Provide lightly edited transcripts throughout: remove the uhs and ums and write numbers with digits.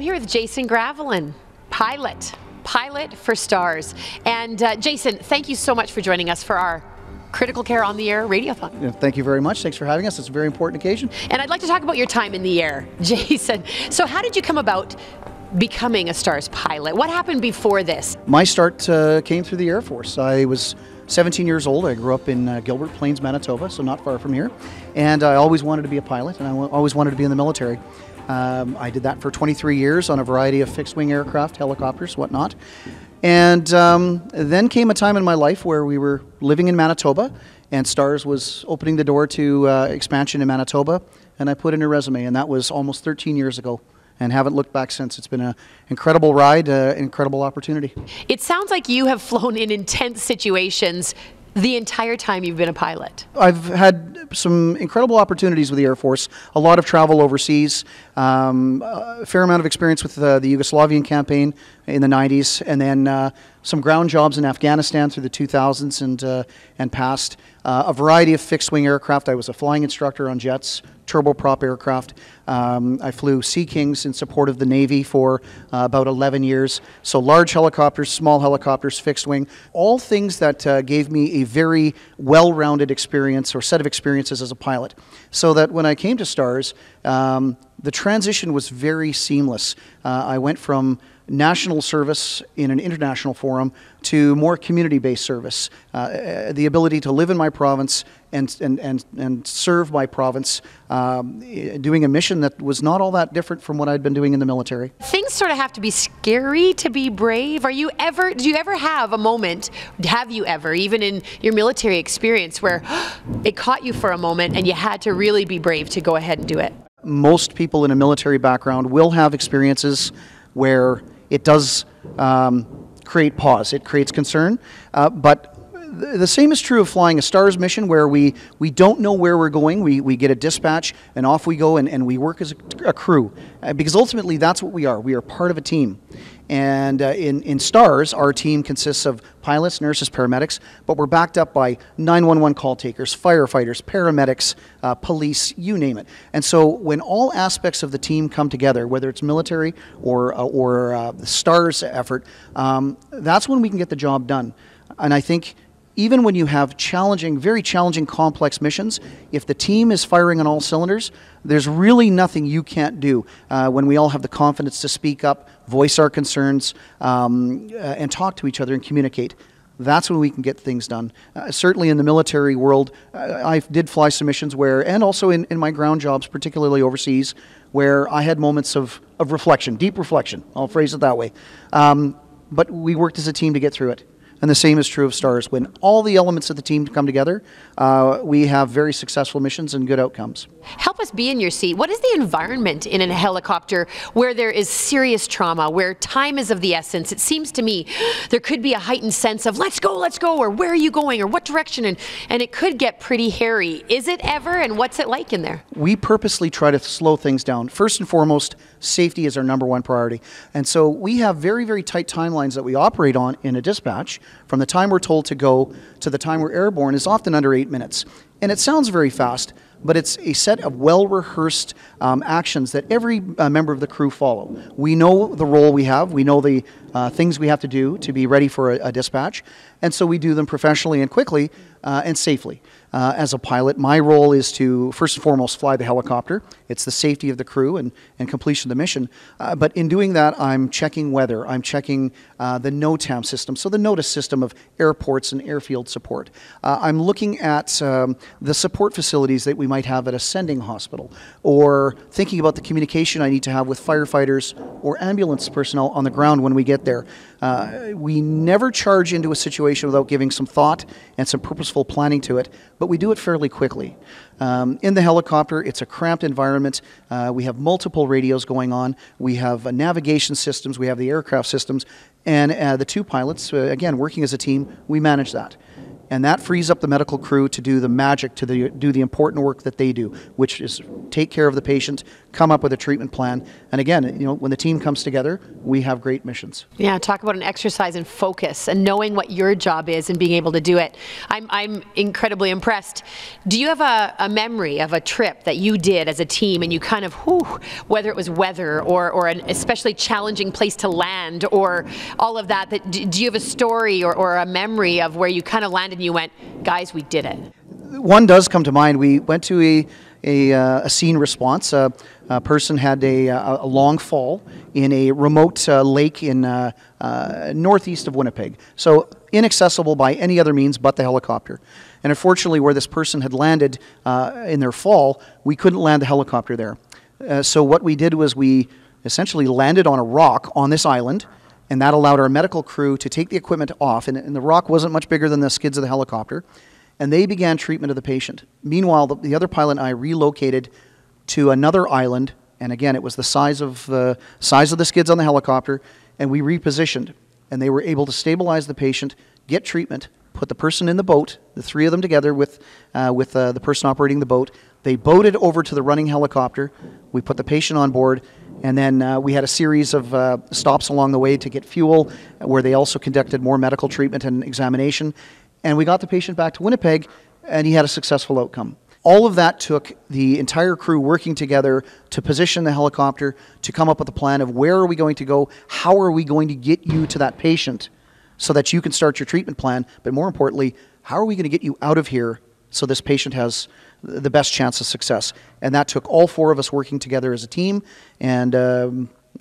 here with Jason Graveline, pilot for Stars. And Jason, thank you so much for joining us for our Critical Care on the Air Radiothon. Yeah, thank you very much. Thanks for having us. It's a very important occasion. And I'd like to talk about your time in the air, Jason. So how did you come about becoming a Stars pilot? What happened before this? My start came through the Air Force. I was 17 years old. I grew up in Gilbert Plains, Manitoba, so not far from here. And I always wanted to be a pilot, and I always wanted to be in the military. I did that for 23 years on a variety of fixed-wing aircraft, helicopters, whatnot. And then came a time in my life where we were living in Manitoba, and Stars was opening the door to expansion in Manitoba, and I put in a resume, and that was almost 13 years ago. And haven't looked back since. It's been an incredible ride, incredible opportunity. It sounds like you have flown in intense situations the entire time you've been a pilot. I've had some incredible opportunities with the Air Force, a lot of travel overseas, a fair amount of experience with the Yugoslavian campaign in the 90s, and then some ground jobs in Afghanistan through the 2000s and past. A variety of fixed-wing aircraft. I was a flying instructor on jets, turboprop aircraft. I flew Sea Kings in support of the Navy for about 11 years. So large helicopters, small helicopters, fixed-wing, all things that gave me a very well-rounded experience or set of experiences as a pilot. So that when I came to Stars, the transition was very seamless. I went from national service in an international forum to more community-based service. The ability to live in my province and serve my province, doing a mission that was not all that different from what I'd been doing in the military. Things sort of have to be scary to be brave. Do you ever have a moment, have you ever, even in your military experience, where it caught you for a moment and you had to really be brave to go ahead and do it? Most people in a military background will have experiences where it does create pause, it creates concern, but the same is true of flying a Stars mission, where we don't know where we're going. We get a dispatch and off we go, and we work as a crew, because ultimately that's what we are. We are part of a team. And in Stars, our team consists of pilots, nurses, paramedics, but we're backed up by 911 call takers, firefighters, paramedics, police, you name it. And so when all aspects of the team come together, whether it's military or the Stars effort, that's when we can get the job done. And I think even when you have challenging, very challenging, complex missions, if the team is firing on all cylinders, there's really nothing you can't do when we all have the confidence to speak up, voice our concerns, and talk to each other and communicate. That's when we can get things done. Certainly in the military world, I did fly some missions where, and also in my ground jobs, particularly overseas, where I had moments of reflection, deep reflection, I'll phrase it that way. But we worked as a team to get through it. And the same is true of Stars. When all the elements of the team come together, we have very successful missions and good outcomes. Help us be in your seat. What is the environment in a helicopter where there is serious trauma, where time is of the essence? It seems to me there could be a heightened sense of let's go, or where are you going, or what direction, and it could get pretty hairy. Is it ever, and what's it like in there? We purposely try to slow things down. First and foremost, safety is our #1 priority. And so we have very, very tight timelines that we operate on in a dispatch. From the time we're told to go to the time we're airborne is often under 8 minutes. And it sounds very fast, but it's a set of well-rehearsed actions that every member of the crew follow. We know the role we have. We know the things we have to do to be ready for a dispatch. And so we do them professionally and quickly and safely. As a pilot, my role is to, first and foremost, fly the helicopter. It's the safety of the crew and completion of the mission. But in doing that, I'm checking weather. I'm checking the NOTAM system, so the notice system of airports and airfield support. I'm looking at the support facilities that we might have at a sending hospital, or thinking about the communication I need to have with firefighters or ambulance personnel on the ground when we get there. We never charge into a situation without giving some thought and some purposeful planning to it, but we do it fairly quickly. In the helicopter, it's a cramped environment. We have multiple radios going on. We have navigation systems. We have the aircraft systems. And the two pilots, again, working as a team, we manage that. And that frees up the medical crew to do the magic, to do the important work that they do, which is take care of the patient, come up with a treatment plan. And again, when the team comes together, we have great missions. Yeah, talk about an exercise in focus and knowing what your job is and being able to do it. I'm incredibly impressed. Do you have a memory of a trip that you did as a team and you kind of, whether it was weather or an especially challenging place to land or all of that, do you have a story or a memory of where you kind of landed and you went, guys, we did it? One does come to mind. We went to a scene response. A person had a long fall in a remote lake in northeast of Winnipeg, so inaccessible by any other means but the helicopter. And unfortunately, where this person had landed in their fall, we couldn't land the helicopter there. So what we did was we essentially landed on a rock on this island, and that allowed our medical crew to take the equipment off, and the rock wasn't much bigger than the skids of the helicopter, and they began treatment of the patient. Meanwhile, the other pilot and I relocated to another island, and again, it was the size of the skids on the helicopter, and we repositioned, and they were able to stabilize the patient, get treatment, put the person in the boat, the three of them together with the person operating the boat. They boated over to the running helicopter. We put the patient on board, and then we had a series of stops along the way to get fuel, where they also conducted more medical treatment and examination. And we got the patient back to Winnipeg, and he had a successful outcome. All of that took the entire crew working together to position the helicopter, to come up with a plan of where are we going to go, how are we going to get you to that patient so that you can start your treatment plan, but more importantly, how are we going to get you out of here so this patient has the best chance of success. And that took all four of us working together as a team. And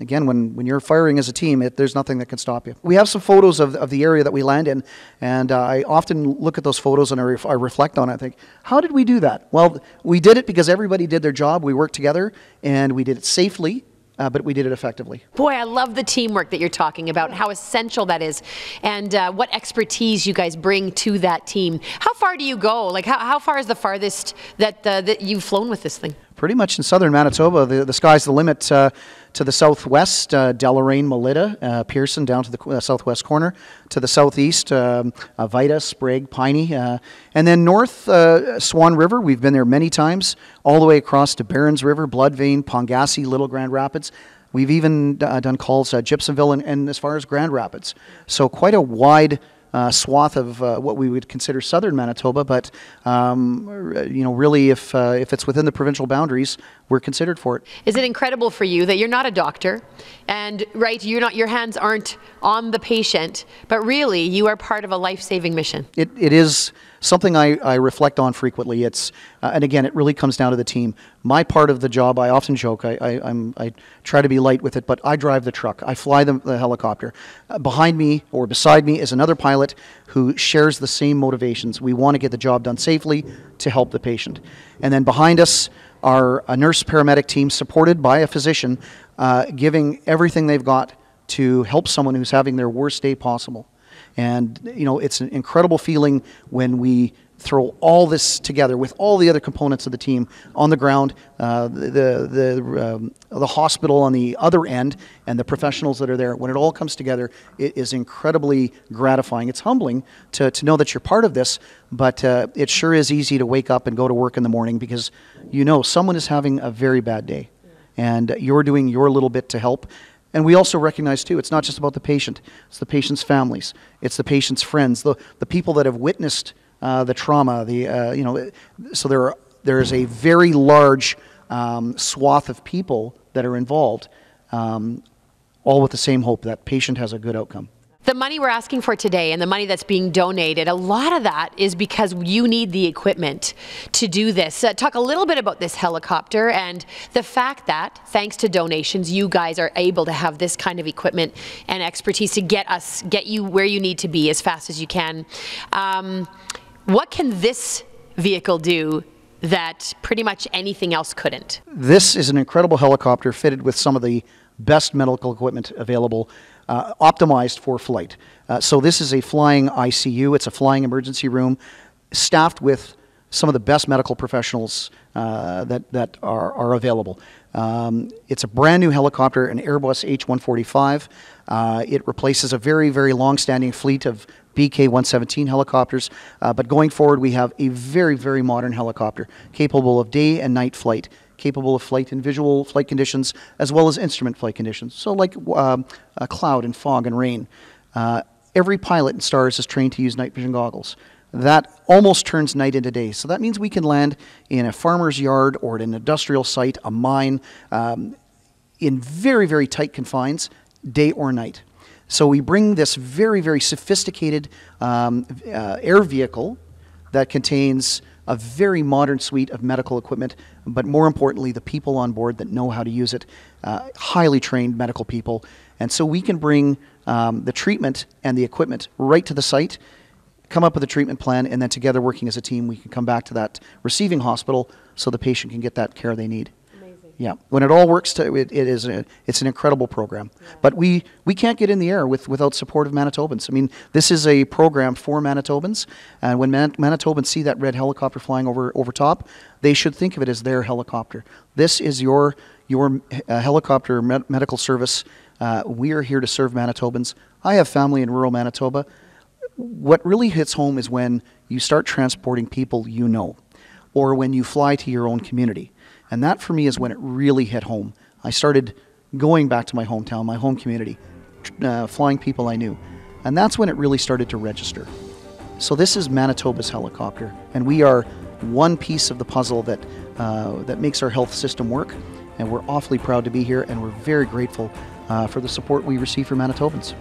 again, when you're firing as a team, there's nothing that can stop you. We have some photos of the area that we land in, and I often look at those photos and I reflect on it. I think, how did we do that? Well, we did it because everybody did their job. We worked together, and we did it safely. But we did it effectively. Boy, I love the teamwork that you're talking about and how essential that is, and what expertise you guys bring to that team. How far do you go? Like, how far is the farthest that you've flown with this thing? Pretty much in southern Manitoba. The sky's the limit. To the southwest, Deloraine, Melita, Pearson, down to the southwest corner. To the southeast, Vita, Sprague, Piney. And then north, Swan River. We've been there many times. All the way across to Barons River, Bloodvein, Pongassi, Little Grand Rapids. We've even done calls Gypsumville and as far as Grand Rapids. So quite a wide swath of what we would consider southern Manitoba, but really, if it's within the provincial boundaries, we're considered for it. Is it incredible for you that you're not a doctor, and your hands aren't on the patient, but really you are part of a life-saving mission? It is something I reflect on frequently. And again, it really comes down to the team. My part of the job, I often joke, I try to be light with it, but I drive the truck. I fly the helicopter. Behind me or beside me is another pilot who shares the same motivations. We want to get the job done safely to help the patient. And then behind us are a nurse paramedic team supported by a physician, giving everything they've got to help someone who's having their worst day possible. And, it's an incredible feeling when we throw all this together with all the other components of the team on the ground, the hospital on the other end, and the professionals that are there. When it all comes together, it is incredibly gratifying. It's humbling to know that you're part of this, but it sure is easy to wake up and go to work in the morning because someone is having a very bad day, and you're doing your little bit to help. And we also recognize, too, it's not just about the patient. It's the patient's families. It's the patient's friends, the people that have witnessed the trauma. So there is a very large swath of people that are involved, all with the same hope that patient has a good outcome. The money we're asking for today and the money that's being donated, a lot of that is because you need the equipment to do this. Talk a little bit about this helicopter and the fact that, thanks to donations, you guys are able to have this kind of equipment and expertise to get you where you need to be as fast as you can. What can this vehicle do that pretty much anything else couldn't? This is an incredible helicopter fitted with some of the best medical equipment available, optimized for flight. So this is a flying ICU. It's a flying emergency room staffed with some of the best medical professionals that are available. It's a brand new helicopter, an Airbus H-145. It replaces a very, very long-standing fleet of BK-117 helicopters. But going forward, we have a very, very modern helicopter capable of day and night flight, capable of flight in visual flight conditions as well as instrument flight conditions. So like cloud and fog and rain. Every pilot in STARS is trained to use night vision goggles. That almost turns night into day. So that means we can land in a farmer's yard or at an industrial site, a mine, in very, very tight confines, day or night. So we bring this very, very sophisticated air vehicle that contains a very modern suite of medical equipment, but more importantly, the people on board that know how to use it, highly trained medical people. And so we can bring the treatment and the equipment right to the site, come up with a treatment plan, and then together working as a team, we can come back to that receiving hospital so the patient can get that care they need. Yeah, when it all works, it's an incredible program. Yeah. But we can't get in the air without support of Manitobans. I mean, this is a program for Manitobans, and when Manitobans see that red helicopter flying over top, they should think of it as their helicopter. This is your helicopter medical service. We are here to serve Manitobans. I have family in rural Manitoba. What really hits home is when you start transporting people you know, or when you fly to your own community. And that, for me, is when it really hit home. I started going back to my hometown, my home community, flying people I knew. And that's when it really started to register. So this is Manitoba's helicopter, and we are one piece of the puzzle that makes our health system work. And we're awfully proud to be here, and we're very grateful for the support we receive from Manitobans.